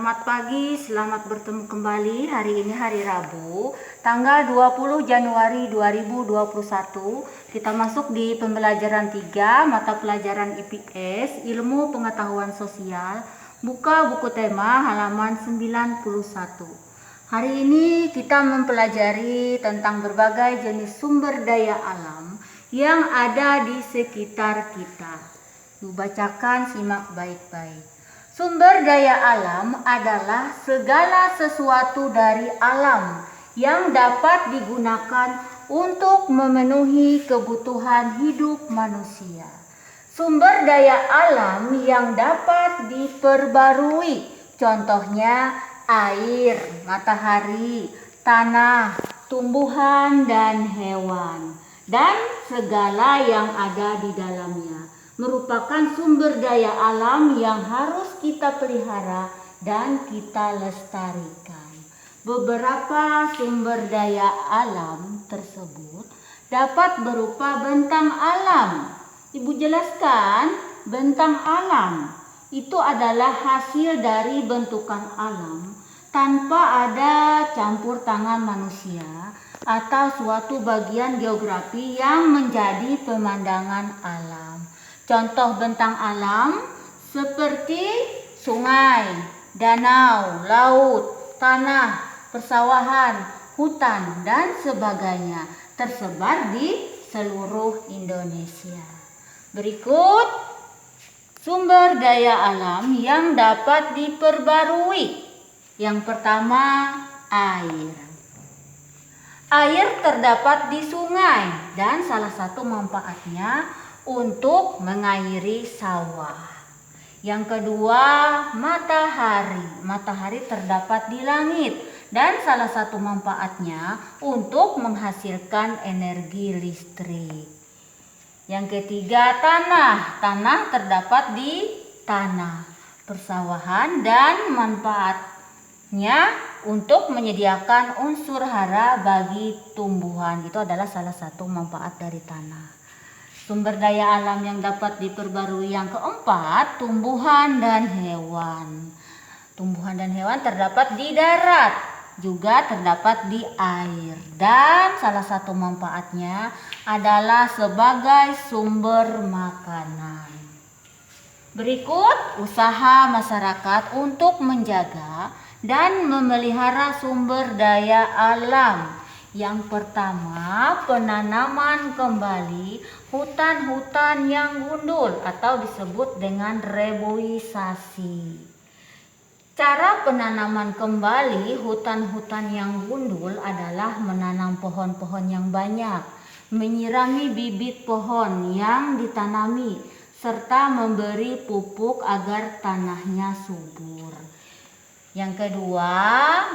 selamat pagi, selamat bertemu kembali. Hari ini hari Rabu, tanggal 20 Januari 2021. Kita masuk di pembelajaran 3, mata pelajaran IPS, Ilmu Pengetahuan Sosial. Buka buku tema halaman 91. Hari ini kita mempelajari tentang berbagai jenis sumber daya alam yang ada di sekitar kita. Bacakan, simak baik-baik. Sumber daya alam adalah segala sesuatu dari alam yang dapat digunakan untuk memenuhi kebutuhan hidup manusia. Sumber daya alam yang dapat diperbarui, contohnya air, matahari, tanah, tumbuhan dan hewan, dan segala yang ada di dalamnya, merupakan sumber daya alam yang harus kita pelihara dan kita lestarikan. Beberapa sumber daya alam tersebut dapat berupa bentang alam. Ibu jelaskan, bentang alam itu adalah hasil dari bentukan alam tanpa ada campur tangan manusia atau suatu bagian geografi yang menjadi pemandangan alam. Contoh bentang alam seperti sungai, danau, laut, tanah, persawahan, hutan, dan sebagainya tersebar di seluruh Indonesia. Berikut sumber daya alam yang dapat diperbarui. Yang pertama, air. Air terdapat di sungai dan salah satu manfaatnya untuk mengairi sawah. Yang kedua, matahari. Matahari terdapat di langit dan salah satu manfaatnya untuk menghasilkan energi listrik. Yang ketiga, tanah. Tanah terdapat di tanah, persawahan, dan manfaatnya untuk menyediakan unsur hara bagi tumbuhan. Itu adalah salah satu manfaat dari tanah. Sumber daya alam yang dapat diperbarui yang keempat, tumbuhan dan hewan. Tumbuhan dan hewan terdapat di darat, juga terdapat di air. Dan salah satu manfaatnya adalah sebagai sumber makanan. Berikut usaha masyarakat untuk menjaga dan memelihara sumber daya alam. Yang pertama, penanaman kembali hutan-hutan yang gundul atau disebut dengan reboisasi. Cara penanaman kembali hutan-hutan yang gundul adalah menanam pohon-pohon yang banyak, menyirami bibit pohon yang ditanami, serta memberi pupuk agar tanahnya subur. Yang kedua,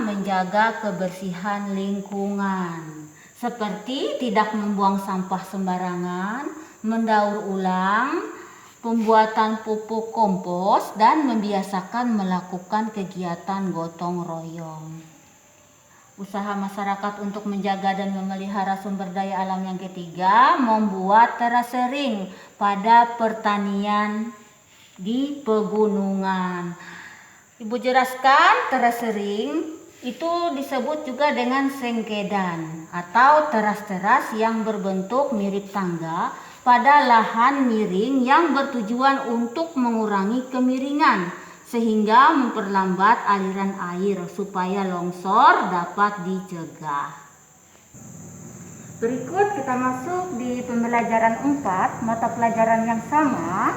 menjaga kebersihan lingkungan, seperti tidak membuang sampah sembarangan, mendaur ulang, pembuatan pupuk kompos, dan membiasakan melakukan kegiatan gotong royong. Usaha masyarakat untuk menjaga dan memelihara sumber daya alam yang ketiga, membuat terasering pada pertanian di pegunungan. Ibu jelaskan, terasering itu disebut juga dengan sengkedan atau teras-teras yang berbentuk mirip tangga pada lahan miring yang bertujuan untuk mengurangi kemiringan sehingga memperlambat aliran air supaya longsor dapat dicegah. Berikut kita masuk di pembelajaran 4, mata pelajaran yang sama,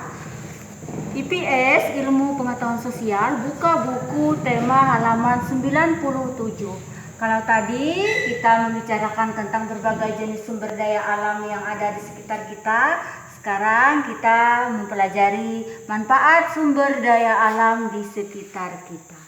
IPS, Ilmu Pengetahuan Sosial. Buka buku tema halaman 97. Kalau tadi kita membicarakan tentang berbagai jenis sumber daya alam yang ada di sekitar kita, sekarang kita mempelajari manfaat sumber daya alam di sekitar kita.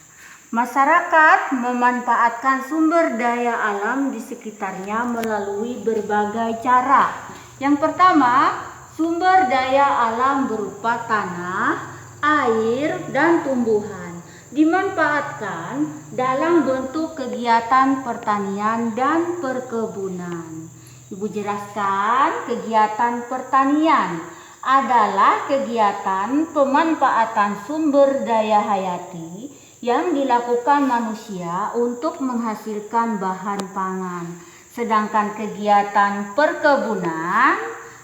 Masyarakat memanfaatkan sumber daya alam di sekitarnya melalui berbagai cara. Yang pertama, sumber daya alam berupa tanah, air, dan tumbuhan dimanfaatkan dalam bentuk kegiatan pertanian dan perkebunan. Ibu jelaskan, kegiatan pertanian adalah kegiatan pemanfaatan sumber daya hayati yang dilakukan manusia untuk menghasilkan bahan pangan. Sedangkan kegiatan perkebunan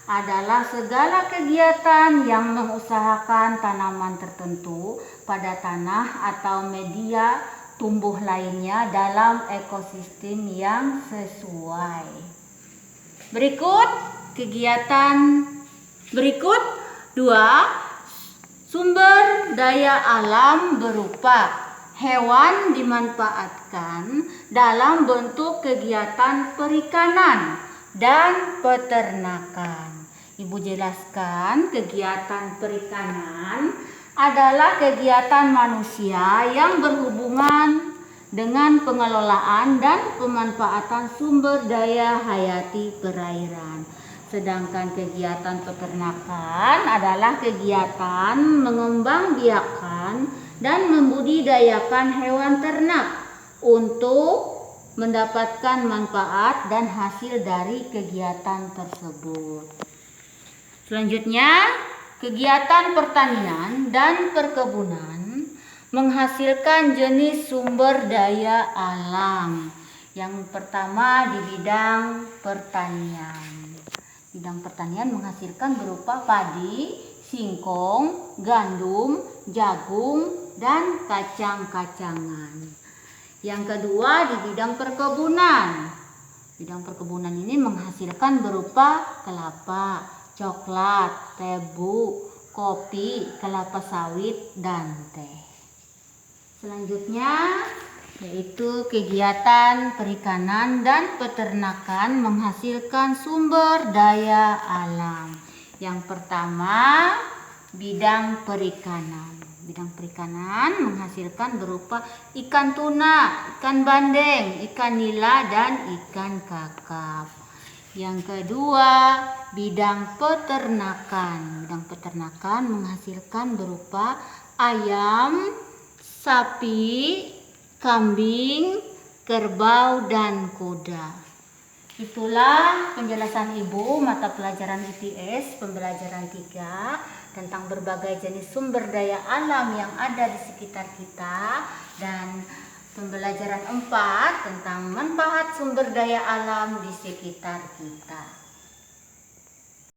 adalah segala kegiatan yang mengusahakan tanaman tertentu pada tanah atau media tumbuh lainnya dalam ekosistem yang sesuai. Berikut 2. Sumber daya alam berupa hewan dimanfaatkan dalam bentuk kegiatan perikanan dan peternakan. Ibu jelaskan, kegiatan perikanan adalah kegiatan manusia yang berhubungan dengan pengelolaan dan pemanfaatan sumber daya hayati perairan. Sedangkan kegiatan peternakan adalah kegiatan mengembangbiakan dan membudidayakan hewan ternak untuk mendapatkan manfaat dan hasil dari kegiatan tersebut. Selanjutnya, kegiatan pertanian dan perkebunan menghasilkan jenis sumber daya alam. Yang pertama di bidang pertanian. Bidang pertanian menghasilkan berupa padi, singkong, gandum, jagung, dan kacang-kacangan. Yang kedua di bidang perkebunan. Bidang perkebunan ini menghasilkan berupa kelapa, coklat, tebu, kopi, kelapa sawit, dan teh. Selanjutnya yaitu kegiatan perikanan dan peternakan menghasilkan sumber daya alam. Yang pertama, bidang perikanan. Bidang perikanan menghasilkan berupa ikan tuna, ikan bandeng, ikan nila, dan ikan kakap. Yang kedua, bidang peternakan. Bidang peternakan menghasilkan berupa ayam, sapi, kambing, kerbau, dan kuda. Itulah penjelasan Ibu mata pelajaran IPS pembelajaran 3 tentang berbagai jenis sumber daya alam yang ada di sekitar kita, dan pembelajaran 4 tentang manfaat sumber daya alam di sekitar kita.